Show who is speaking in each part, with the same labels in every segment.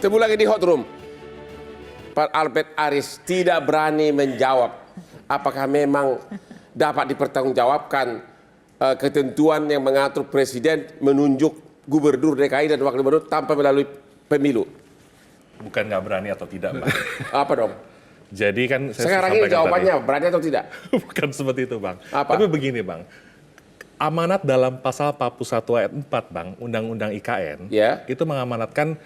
Speaker 1: Ketemu lagi di Hot Room. Pak Albert Aris tidak berani menjawab apakah memang dapat dipertanggungjawabkan ketentuan yang mengatur presiden menunjuk gubernur DKI dan wakil gubernur tanpa melalui pemilu.
Speaker 2: Bukan nggak berani atau tidak, Bang.
Speaker 1: Apa dong?
Speaker 2: Jadi kan saya
Speaker 1: Sekarang ini jawabannya
Speaker 2: tadi,
Speaker 1: berani atau tidak?
Speaker 2: bukan seperti itu, Bang.
Speaker 1: Apa?
Speaker 2: Tapi begini, Bang. Amanat dalam pasal 41 ayat 4, Bang, Undang-Undang IKN,
Speaker 1: Ya.
Speaker 2: itu mengamanatkan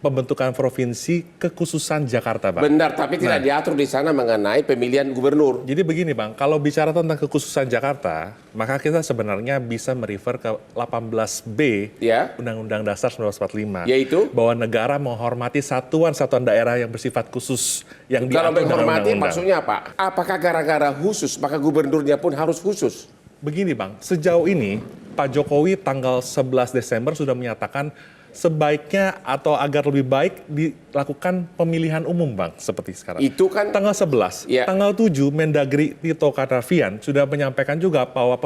Speaker 2: pembentukan provinsi kekhususan Jakarta, Bang.
Speaker 1: Benar, tapi tidak diatur di sana mengenai pemilihan gubernur.
Speaker 2: Jadi begini, Bang, kalau bicara tentang kekhususan Jakarta, maka kita sebenarnya bisa merefer ke 18B
Speaker 1: Ya.
Speaker 2: Undang-Undang Dasar 1945.
Speaker 1: Yaitu?
Speaker 2: Bahwa negara menghormati satuan-satuan daerah yang bersifat khusus. Yang
Speaker 1: Kalau
Speaker 2: diatur dalam
Speaker 1: menghormati
Speaker 2: undang-undang.
Speaker 1: maksudnya apa? Apakah gara-gara khusus maka gubernurnya pun harus khusus?
Speaker 2: Begini, Bang, sejauh ini Pak Jokowi tanggal 11 Desember sudah menyatakan sebaiknya atau agar lebih baik dilakukan pemilihan umum, Bang, seperti sekarang.
Speaker 1: Itu kan
Speaker 2: Tanggal 11,
Speaker 1: Ya.
Speaker 2: tanggal 7 Mendagri Tito Karnavian sudah menyampaikan juga bahwa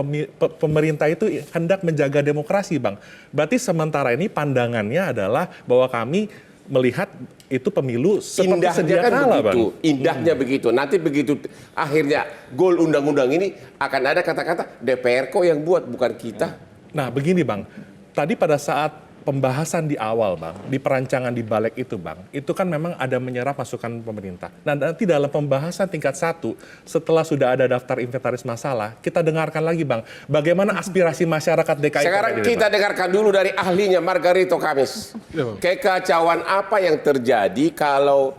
Speaker 2: pemerintah itu hendak menjaga demokrasi, Bang. Berarti sementara ini pandangannya adalah bahwa kami melihat itu pemilu seperti
Speaker 1: indahnya
Speaker 2: sedia
Speaker 1: kan
Speaker 2: kala,
Speaker 1: begitu,
Speaker 2: Bang.
Speaker 1: indahnya begitu. Nanti begitu akhirnya goal undang-undang ini akan ada kata-kata DPR kok yang buat, bukan kita.
Speaker 2: Nah, begini, Bang. Tadi pada saat pembahasan di awal, Bang, di perancangan di balik itu, Bang, itu kan memang ada menyerap masukan pemerintah. Nah, nanti dalam pembahasan tingkat 1, setelah sudah ada daftar inventaris masalah, kita dengarkan lagi, Bang, bagaimana aspirasi masyarakat DKI.
Speaker 1: Sekarang kita dengarkan dulu dari ahlinya Margarito Kamis. Kekacauan apa yang terjadi kalau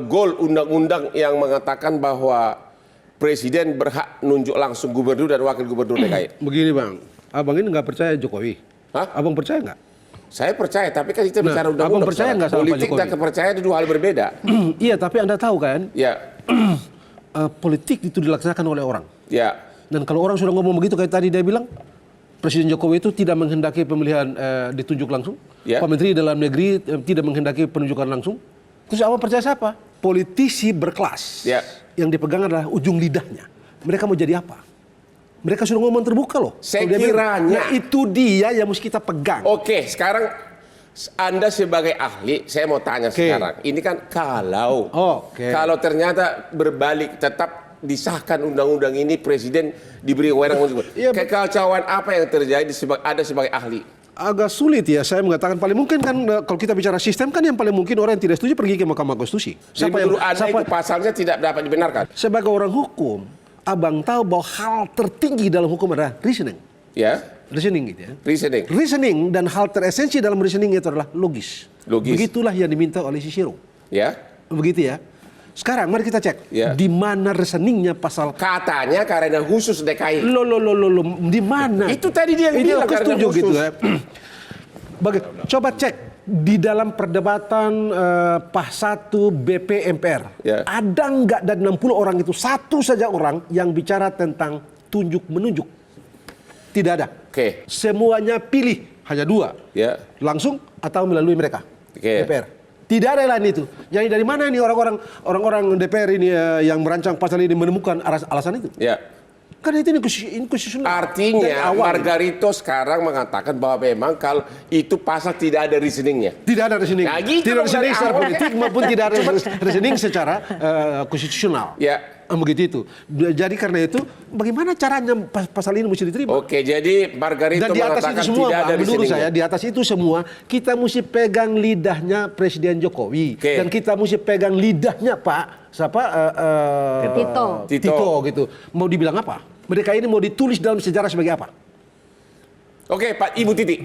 Speaker 1: goal undang-undang yang mengatakan bahwa presiden berhak nunjuk langsung gubernur dan wakil gubernur DKI?
Speaker 3: Begini, Bang, abang ini nggak percaya Jokowi.
Speaker 1: Hah?
Speaker 3: Abang percaya nggak?
Speaker 1: Saya percaya, tapi kan kita bicara undang-undang.
Speaker 3: abang percaya
Speaker 1: sekarang.
Speaker 3: nggak sama Pak
Speaker 1: Politik
Speaker 3: Jokowi?
Speaker 1: dan kepercayaan itu dua hal berbeda.
Speaker 3: Iya, tapi Anda tahu kan,
Speaker 1: Ya,
Speaker 3: politik itu dilaksanakan oleh orang.
Speaker 1: ya.
Speaker 3: Dan kalau orang sudah ngomong begitu, kayak tadi dia bilang, Presiden Jokowi itu tidak menghendaki pemilihan ditunjuk langsung.
Speaker 1: Ya.
Speaker 3: Pak Menteri Dalam Negeri tidak menghendaki penunjukan langsung. Terus abang percaya siapa? Politisi berkelas.
Speaker 1: Ya.
Speaker 3: Yang dipegang adalah ujung lidahnya. Mereka mau jadi apa? Mereka sudah ngomong terbuka loh.
Speaker 1: Saya
Speaker 3: Kalau dia bilang,
Speaker 1: kiranya-
Speaker 3: nah itu dia yang mesti kita pegang.
Speaker 1: Oke, sekarang Anda sebagai ahli, saya mau tanya sekarang. Ini kan kalau ternyata berbalik tetap disahkan undang-undang ini presiden diberi wewenang.
Speaker 3: Iya,
Speaker 1: Kekacauan apa yang terjadi ada sebagai ahli?
Speaker 3: Agak sulit ya saya mengatakan. Paling mungkin kan kalau kita bicara sistem kan yang paling mungkin orang yang tidak setuju pergi ke Mahkamah Konstitusi.
Speaker 1: Jadi menurut Anda itu pasalnya tidak dapat dibenarkan?
Speaker 3: Sebagai orang hukum, abang tahu bahwa hal tertinggi dalam hukum adalah reasoning.
Speaker 1: Ya,
Speaker 3: Reasoning gitu ya.
Speaker 1: reasoning.
Speaker 3: Reasoning dan hal teresensi dalam reasoning itu adalah logis.
Speaker 1: Logis.
Speaker 3: Begitulah yang diminta oleh Cicero.
Speaker 1: Ya,
Speaker 3: Begitu ya. Sekarang mari kita cek
Speaker 1: Ya.
Speaker 3: di mana reasoningnya pasal.
Speaker 1: katanya karena khusus DKI.
Speaker 3: Lo, di mana?
Speaker 1: Itu tadi dia yang
Speaker 3: Ini
Speaker 1: bilang
Speaker 3: aku
Speaker 1: karena
Speaker 3: setuju
Speaker 1: khusus.
Speaker 3: gitu ya. Coba cek di dalam perdebatan PAS 1 BP MPR.
Speaker 1: Ya.
Speaker 3: Ada nggak dari 60 orang itu satu saja orang yang bicara tentang tunjuk menunjuk? Tidak ada.
Speaker 1: Oke.
Speaker 3: Semuanya pilih hanya 2.
Speaker 1: Ya.
Speaker 3: Langsung atau melalui mereka.
Speaker 1: Oke.
Speaker 3: DPR. Tidak ada yang lain itu. Jadi dari mana ini orang-orang DPR ini yang merancang pasal ini menemukan alasan itu?
Speaker 1: Ya.
Speaker 3: Karena itu inkonstitusional. Dari
Speaker 1: Artinya
Speaker 3: awal.
Speaker 1: Margarito sekarang mengatakan bahwa memang kalau itu pasal tidak ada reasoningnya.
Speaker 3: Tidak ada reasoning.
Speaker 1: Nah, gitu
Speaker 3: Tidak
Speaker 1: dong
Speaker 3: reasoning
Speaker 1: dari
Speaker 3: secara
Speaker 1: awal.
Speaker 3: politik maupun tidak ada reasoning secara konstitusional.
Speaker 1: Ya.
Speaker 3: Begitu itu. Jadi karena itu bagaimana caranya pasal ini mesti diterima?
Speaker 1: Oke, jadi Margarito
Speaker 3: Dan di atas
Speaker 1: mengatakan
Speaker 3: itu semua,
Speaker 1: tidak ada
Speaker 3: Pak, menurut
Speaker 1: reasoningnya.
Speaker 3: saya di atas itu semua kita mesti pegang lidahnya Presiden Jokowi.
Speaker 1: Oke.
Speaker 3: Dan kita mesti pegang lidahnya Pak siapa? Tito gitu. Mau dibilang apa? Mereka ini mau ditulis dalam sejarah sebagai apa?
Speaker 1: Oke, Pak Ibu Titi.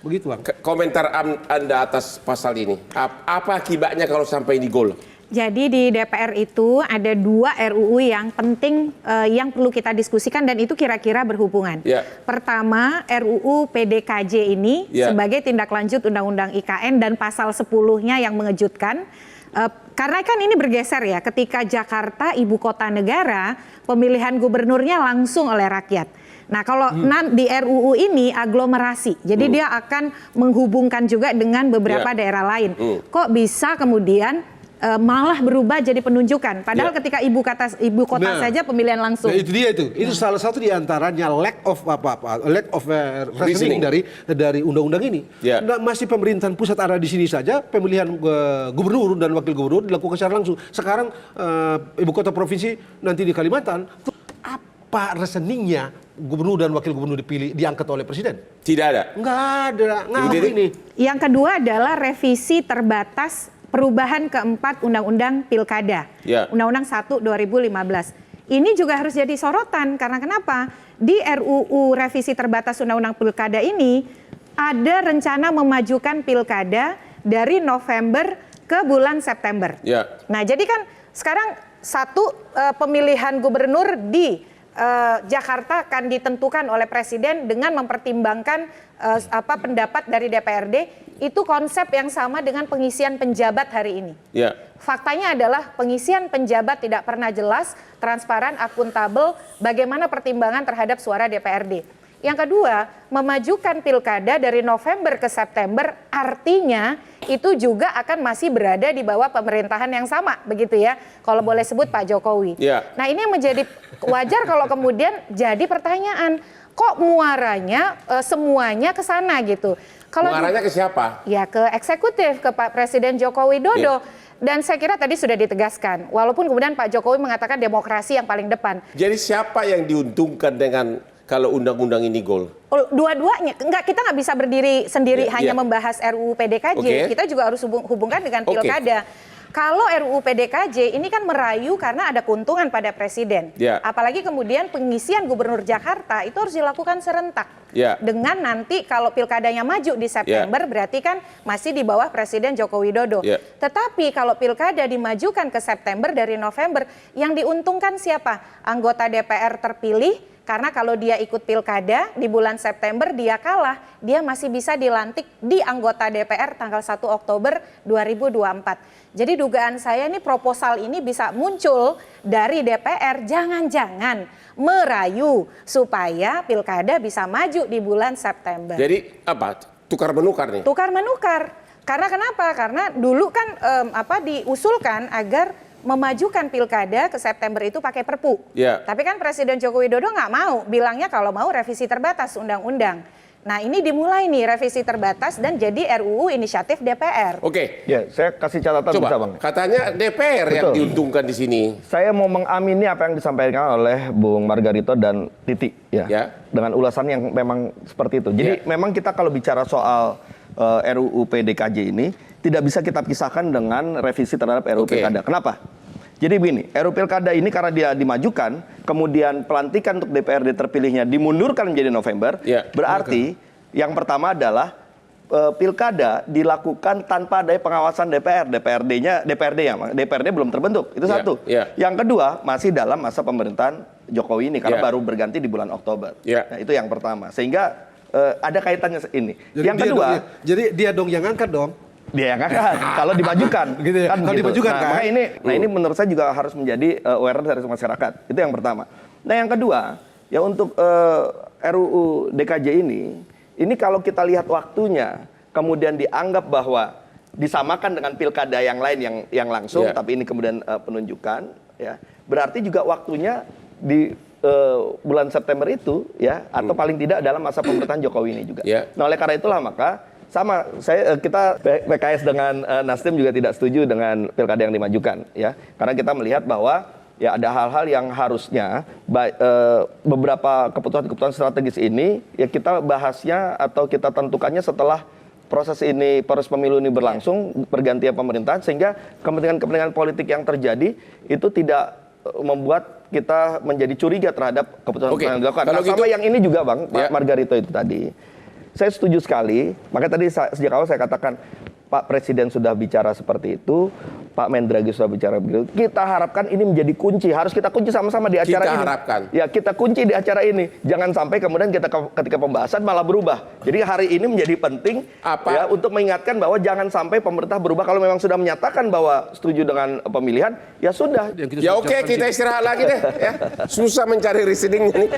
Speaker 3: Begitu, Bang.
Speaker 1: Komentar Anda atas pasal ini. Apa akibatnya kalau sampai ini gol?
Speaker 4: Jadi di DPR itu ada 2 RUU yang penting yang perlu kita diskusikan dan itu kira-kira berhubungan.
Speaker 1: Ya.
Speaker 4: Pertama RUU PDKJ ini
Speaker 1: Ya.
Speaker 4: sebagai tindak lanjut Undang-Undang IKN dan pasal 10-nya yang mengejutkan. Karena kan ini bergeser ya ketika Jakarta ibu kota negara pemilihan gubernurnya langsung oleh rakyat. Nah kalau di RUU ini aglomerasi, jadi dia akan menghubungkan juga dengan beberapa daerah lain. Kok bisa kemudian malah berubah jadi penunjukan. Padahal
Speaker 1: Ya.
Speaker 4: ketika ibu kota
Speaker 3: Nah.
Speaker 4: saja pemilihan langsung.
Speaker 3: Nah, itu dia itu. Itu salah satu di antaranya lack of reasoning dari undang-undang ini.
Speaker 1: Ya.
Speaker 3: Nah, masih pemerintahan pusat ada di sini saja, pemilihan gubernur dan wakil gubernur dilakukan secara langsung. Sekarang ibu kota provinsi nanti di Kalimantan, apa reasoningnya gubernur dan wakil gubernur diangkat oleh presiden?
Speaker 1: Tidak ada.
Speaker 3: Nggak ada. Ngapa
Speaker 1: Jadi-
Speaker 3: ini?
Speaker 4: Yang kedua adalah revisi terbatas perubahan keempat Undang-Undang Pilkada.
Speaker 1: Ya.
Speaker 4: Undang-Undang 1 2015. Ini juga harus jadi sorotan karena kenapa? Di RUU revisi terbatas Undang-Undang Pilkada ini ada rencana memajukan pilkada dari November ke bulan September.
Speaker 1: Ya.
Speaker 4: Nah, jadi kan sekarang pemilihan gubernur di Jakarta akan ditentukan oleh presiden dengan mempertimbangkan pendapat dari DPRD. Itu konsep yang sama dengan pengisian penjabat hari ini.
Speaker 1: Ya.
Speaker 4: Faktanya adalah pengisian penjabat tidak pernah jelas, transparan, akuntabel, bagaimana pertimbangan terhadap suara DPRD. Yang kedua, memajukan pilkada dari November ke September artinya itu juga akan masih berada di bawah pemerintahan yang sama, begitu ya. Kalau boleh sebut Pak Jokowi.
Speaker 1: Ya.
Speaker 4: Nah, ini yang menjadi wajar kalau kemudian jadi pertanyaan, kok muaranya semuanya ke sana gitu. Kalau
Speaker 1: Muaranya ke siapa?
Speaker 4: ya ke eksekutif, ke Pak Presiden Joko Widodo. Dan saya kira tadi sudah ditegaskan, walaupun kemudian Pak Jokowi mengatakan demokrasi yang paling depan.
Speaker 1: Jadi siapa yang diuntungkan dengan kalau undang-undang ini gol?
Speaker 4: Dua-duanya, kita nggak bisa berdiri sendiri
Speaker 1: Ya,
Speaker 4: hanya
Speaker 1: ya.
Speaker 4: membahas RUU PDKJ.
Speaker 1: Oke.
Speaker 4: Kita juga harus hubungkan dengan
Speaker 1: Oke.
Speaker 4: pilkada. Kalau RUU PDKJ ini kan merayu karena ada keuntungan pada presiden.
Speaker 1: Ya.
Speaker 4: Apalagi kemudian pengisian gubernur Jakarta itu harus dilakukan serentak.
Speaker 1: Ya.
Speaker 4: Dengan nanti kalau pilkadanya maju di September berarti kan masih di bawah Presiden Joko Widodo.
Speaker 1: Ya.
Speaker 4: Tetapi kalau pilkada dimajukan ke September dari November, yang diuntungkan siapa? Anggota DPR terpilih. Karena kalau dia ikut pilkada di bulan September dia kalah, dia masih bisa dilantik di anggota DPR tanggal 1 Oktober 2024. Jadi dugaan saya ini proposal ini bisa muncul dari DPR, jangan-jangan merayu supaya pilkada bisa maju di bulan September.
Speaker 1: Jadi apa? Tukar menukar nih?
Speaker 4: Tukar menukar. Karena kenapa? Karena dulu kan diusulkan agar memajukan pilkada ke September itu pakai perpu.
Speaker 1: Ya.
Speaker 4: Tapi kan Presiden Joko Widodo nggak mau, bilangnya kalau mau revisi terbatas undang-undang. Nah ini dimulai nih revisi terbatas dan jadi RUU inisiatif DPR.
Speaker 1: Oke.
Speaker 5: Ya, saya kasih catatan bisa, Bang.
Speaker 1: Coba, katanya DPR yang
Speaker 5: Betul.
Speaker 1: diuntungkan di sini.
Speaker 5: Saya mau mengamini apa yang disampaikan oleh Bung Margarito dan Titi, ya.
Speaker 1: Ya.
Speaker 5: Dengan ulasan yang memang seperti itu.
Speaker 1: Ya.
Speaker 5: Jadi memang kita kalau bicara soal RUU PDKJ ini tidak bisa kita pisahkan dengan revisi terhadap RUU
Speaker 1: Oke.
Speaker 5: Pilkada. Kenapa? Jadi begini, RUU Pilkada ini karena dia dimajukan, kemudian pelantikan untuk DPRD terpilihnya dimundurkan menjadi November,
Speaker 1: Ya.
Speaker 5: berarti yang pertama adalah pilkada dilakukan tanpa ada pengawasan DPR. DPRD belum terbentuk. Itu
Speaker 1: Ya,
Speaker 5: satu.
Speaker 1: ya.
Speaker 5: Yang kedua, masih dalam masa pemerintahan Jokowi ini karena
Speaker 1: Ya.
Speaker 5: baru berganti di bulan Oktober.
Speaker 1: Ya.
Speaker 5: Nah, itu yang pertama. Sehingga ada kaitannya ini.
Speaker 3: Jadi
Speaker 5: yang
Speaker 3: dia
Speaker 5: kedua,
Speaker 3: dong, jadi dia dong yang angkat dong.
Speaker 5: dia yang akan kalau dimajukan.
Speaker 3: Gitu ya, kalau dimajukan,
Speaker 5: Nah,
Speaker 3: kan?
Speaker 5: makanya ini menurut saya juga harus menjadi awareness dari masyarakat. Itu yang pertama. Nah, yang kedua, ya untuk RUU DKJ ini kalau kita lihat waktunya, kemudian dianggap bahwa disamakan dengan pilkada yang lain yang langsung,
Speaker 1: Ya.
Speaker 5: tapi ini kemudian penunjukan, ya berarti juga waktunya di bulan September itu, ya atau paling tidak dalam masa pemerintahan Jokowi ini juga.
Speaker 1: Ya.
Speaker 5: Nah, oleh karena itulah maka sama kita PKS dengan Nasdem juga tidak setuju dengan pilkada yang dimajukan, ya karena kita melihat bahwa ya ada hal-hal yang harusnya beberapa keputusan-keputusan strategis ini ya kita bahasnya atau kita tentukannya setelah proses pemilu ini berlangsung, pergantian pemerintahan, sehingga kepentingan-kepentingan politik yang terjadi itu tidak membuat kita menjadi curiga terhadap keputusan
Speaker 1: Oke,
Speaker 5: yang dilakukan.
Speaker 1: kalau
Speaker 5: Nah, sama
Speaker 1: gitu-
Speaker 5: yang ini juga, Bang,
Speaker 1: Ya.
Speaker 5: Pak Margarito itu tadi. Saya setuju sekali, makanya tadi sejak awal saya katakan Pak Presiden sudah bicara seperti itu, Pak Mendagri sudah bicara begitu. Kita harapkan ini menjadi kunci, harus kita kunci sama-sama di acara
Speaker 1: Kita
Speaker 5: ini.
Speaker 1: harapkan.
Speaker 5: Ya, kita kunci di acara ini. Jangan sampai kemudian kita ketika pembahasan malah berubah. Jadi hari ini menjadi penting ya untuk mengingatkan bahwa jangan sampai pemerintah berubah. Kalau memang sudah menyatakan bahwa setuju dengan pemilihan, ya sudah.
Speaker 3: Yang kita
Speaker 1: Ya
Speaker 3: sudah
Speaker 1: oke,
Speaker 3: ucapkan
Speaker 1: kita
Speaker 3: sih.
Speaker 1: istirahat lagi deh. Ya. Susah mencari reasoningnya nih.